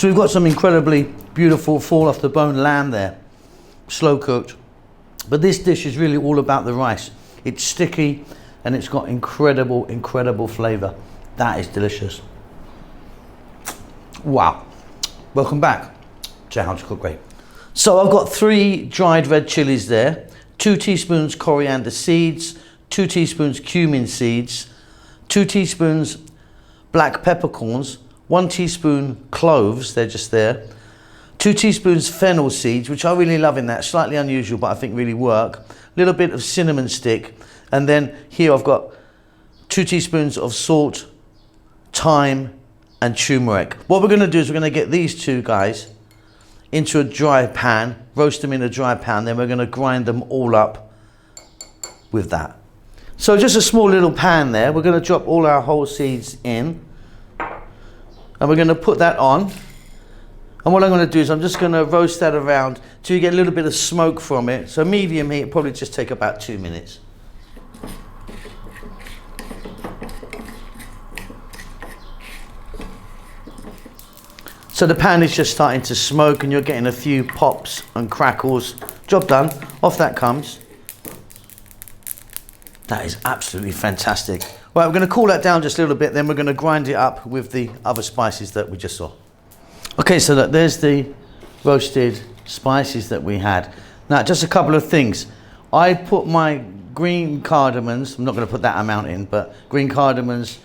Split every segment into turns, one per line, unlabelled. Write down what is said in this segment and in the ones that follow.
So we've got some incredibly beautiful fall off the bone lamb there, slow cooked. But this dish is really all about the rice. It's sticky and it's got incredible, incredible flavor. That is delicious. Wow. Welcome back to How to Cook Great. So I've got 3 dried red chilies there, 2 teaspoons coriander seeds, 2 teaspoons cumin seeds, 2 teaspoons black peppercorns, 1 teaspoon cloves, they're just there, 2 teaspoons fennel seeds, which I really love in that, slightly unusual, but I think really work, a little bit of cinnamon stick, and then here I've got 2 teaspoons of salt, thyme, and turmeric. What we're gonna do is we're gonna get these 2 guys into a dry pan, roast them in a dry pan, then we're gonna grind them all up with that. So just a small little pan there, we're gonna drop all our whole seeds in, and we're gonna put that on. And what I'm gonna do is I'm just gonna roast that around till you get a little bit of smoke from it. So medium heat, it'll probably just take about 2 minutes. So the pan is just starting to smoke and you're getting a few pops and crackles. Job done, off that comes. That is absolutely fantastic. Right, we're gonna cool that down just a little bit, then we're gonna grind it up with the other spices that we just saw. Okay, so look, there's the roasted spices that we had. Now, just a couple of things. I put my green cardamons, I'm not gonna put that amount in, but green cardamons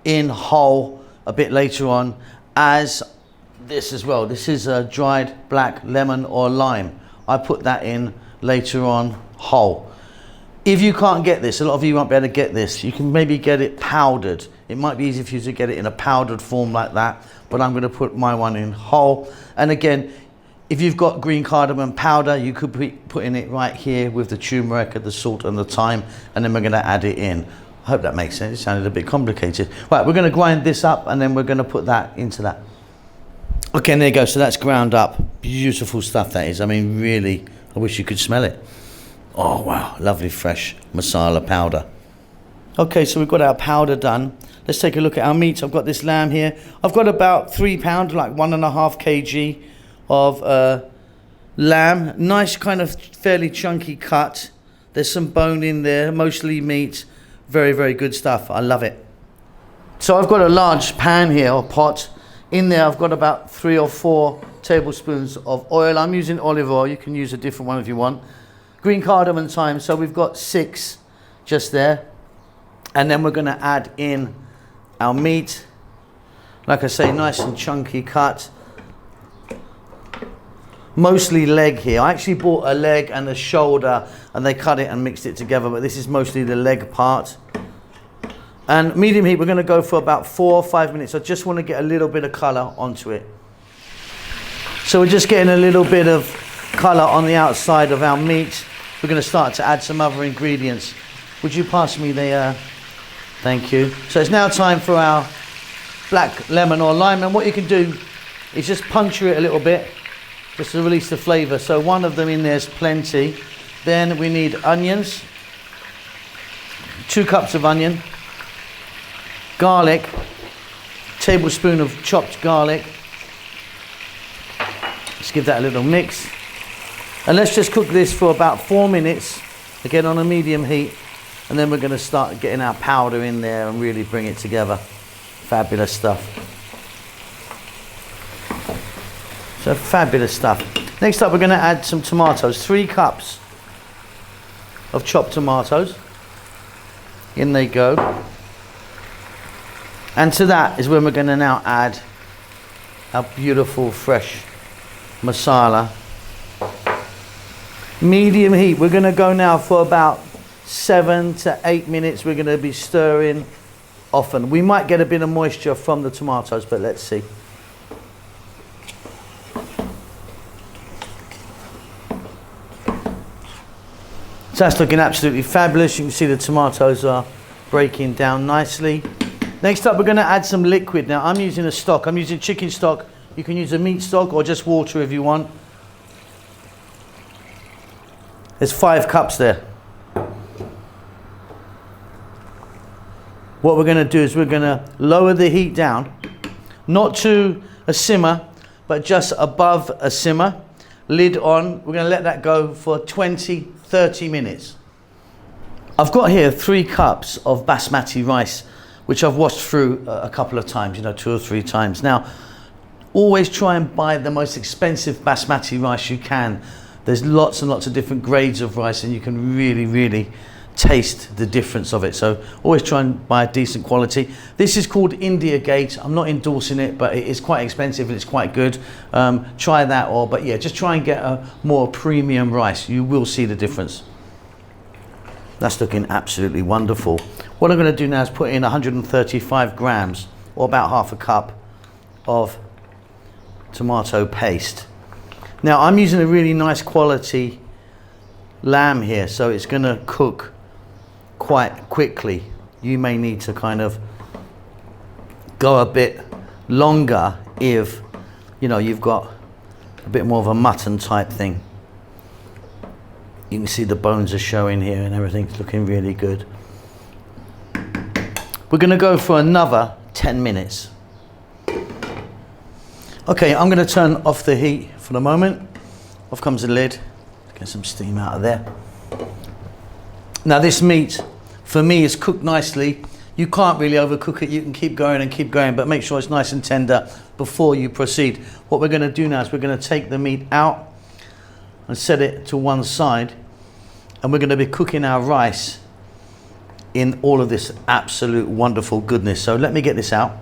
in whole a bit later on, as this as well. This is a dried black lemon or lime. I put that in later on whole. If you can't get this, a lot of you won't be able to get this, you can maybe get it powdered. It might be easy for you to get it in a powdered form like that, but I'm gonna put my one in whole. And again, if you've got green cardamom powder, you could be putting it right here with the turmeric and the salt and the thyme, and then we're gonna add it in. I hope that makes sense. It sounded a bit complicated. Right, we're gonna grind this up and then we're gonna put that into that. Okay, and there you go, so that's ground up. Beautiful stuff that is. I mean, really, I wish you could smell it. Oh wow, lovely fresh masala powder. Okay, so we've got our powder done. Let's take a look at our meats. I've got this lamb here. I've got about 3 pounds, like 1.5 kg of lamb. Nice kind of fairly chunky cut. There's some bone in there, mostly meat. Very, very good stuff. I love it. So I've got a large pan here, or pot. In there I've got about 3 or 4 tablespoons of oil. I'm using olive oil. You can use a different one if you want. Green cardamom thyme, so we've got 6 just there. And then we're gonna add in our meat. Like I say, nice and chunky cut. Mostly leg here. I actually bought a leg and a shoulder and they cut it and mixed it together, but this is mostly the leg part. And medium heat, we're gonna go for about 4 or 5 minutes. I just wanna get a little bit of color onto it. So we're just getting a little bit of color on the outside of our meat. We're gonna start to add some other ingredients. Would you pass me the, thank you. So it's now time for our black lemon or lime, and what you can do is just puncture it a little bit, just to release the flavor. So 1 of them in there is plenty. Then we need onions, 2 cups of onion, garlic, tablespoon of chopped garlic. Let's give that a little mix. And let's just cook this for about 4 minutes, again on a medium heat, and then we're gonna start getting our powder in there and really bring it together. Fabulous stuff. So fabulous stuff. Next up, we're gonna add some tomatoes, 3 cups of chopped tomatoes. In they go. And to that is when we're gonna now add our beautiful fresh masala. Medium heat, we're gonna go now for about 7 to 8 minutes. We're gonna be stirring often. We might get a bit of moisture from the tomatoes, but let's see. So that's looking absolutely fabulous. You can see the tomatoes are breaking down nicely. Next up, we're gonna add some liquid. Now I'm using a stock. I'm using chicken stock. You can use a meat stock or just water if you want. There's 5 cups there. What we're gonna do is we're gonna lower the heat down, not to a simmer, but just above a simmer. Lid on. We're going to let that go for 20-30 minutes. I've got here 3 cups of basmati rice, which I've washed through a couple of times, you know, 2 or 3 times. Now, always try and buy the most expensive basmati rice you can. There's lots and lots of different grades of rice, and you can really taste the difference of it. So always try and buy a decent quality. This is called India Gate. I'm not endorsing it, but it is quite expensive and it's quite good. Try that, but yeah, just try and get a more premium rice. You will see the difference. That's looking absolutely wonderful. What I'm going to do now is put in 135 grams, or about half a cup, of tomato paste. Now I'm using a really nice quality lamb here, so it's going to cook quite quickly. You may need to kind of go a bit longer if, you know, you've got a bit more of a mutton type thing. You can see the bones are showing here and everything's looking really good. We're going to go for another 10 minutes. Okay, I'm going to turn off the heat for the moment. Off comes the lid. Get some steam out of there. Now this meat, for me, is cooked nicely. You can't really overcook it. You can keep going, but make sure it's nice and tender before you proceed. What we're going to do now is we're going to take the meat out and set it to one side, and we're going to be cooking our rice in all of this absolute wonderful goodness. So let me get this out,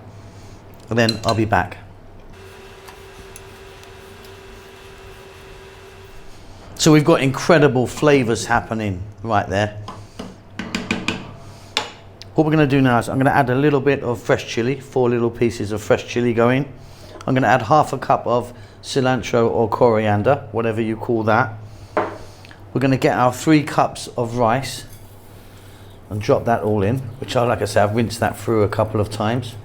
and then I'll be back. So we've got incredible flavors happening right there. What we're going to do now is I'm going to add a little bit of fresh chili, 4 little pieces of fresh chili going. I'm going to add half a cup of cilantro or coriander, whatever you call that. We're going to get our 3 cups of rice and drop that all in, which, like I said, I've rinsed that through a couple of times.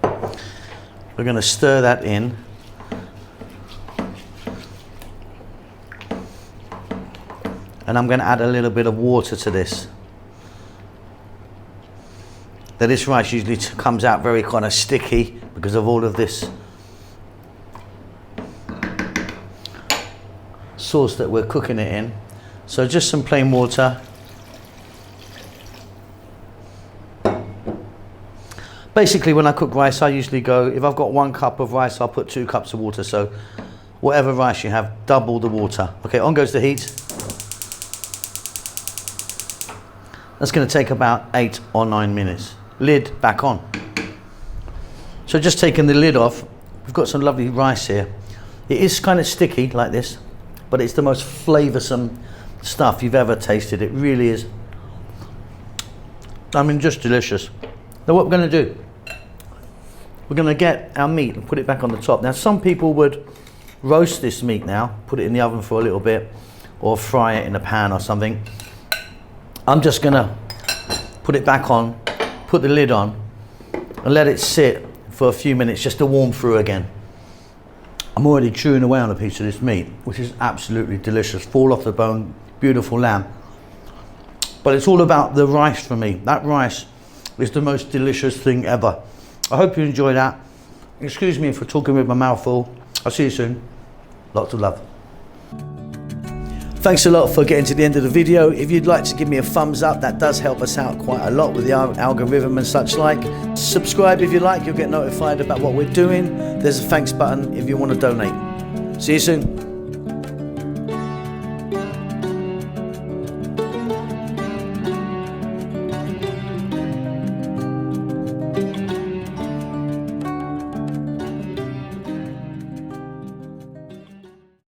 We're going to stir that in. And I'm going to add a little bit of water to this. Now this rice usually comes out very kind of sticky because of all of this sauce that we're cooking it in. So just some plain water. Basically when I cook rice, I usually go, if I've got 1 cup of rice, I'll put 2 cups of water. So whatever rice you have, double the water. Okay, on goes the heat. That's going to take about 8 or 9 minutes. Lid back on. So just taking the lid off, we've got some lovely rice here. It is kind of sticky like this, but it's the most flavoursome stuff you've ever tasted. It really is. I mean, just delicious. Now what we're going to do, we're going to get our meat and put it back on the top. Now some people would roast this meat now, put it in the oven for a little bit, or fry it in a pan or something. I'm just going to put it back on, put the lid on, and let it sit for a few minutes just to warm through again. I'm already chewing away on a piece of this meat, which is absolutely delicious. Fall off the bone, beautiful lamb. But it's all about the rice for me. That rice is the most delicious thing ever. I hope you enjoy that. Excuse me for talking with my mouth full. I'll see you soon. Lots of love. Thanks a lot for getting to the end of the video. If you'd like to give me a thumbs up, that does help us out quite a lot with the algorithm and such like. Subscribe if you like, you'll get notified about what we're doing. There's a thanks button if you want to donate. See you soon.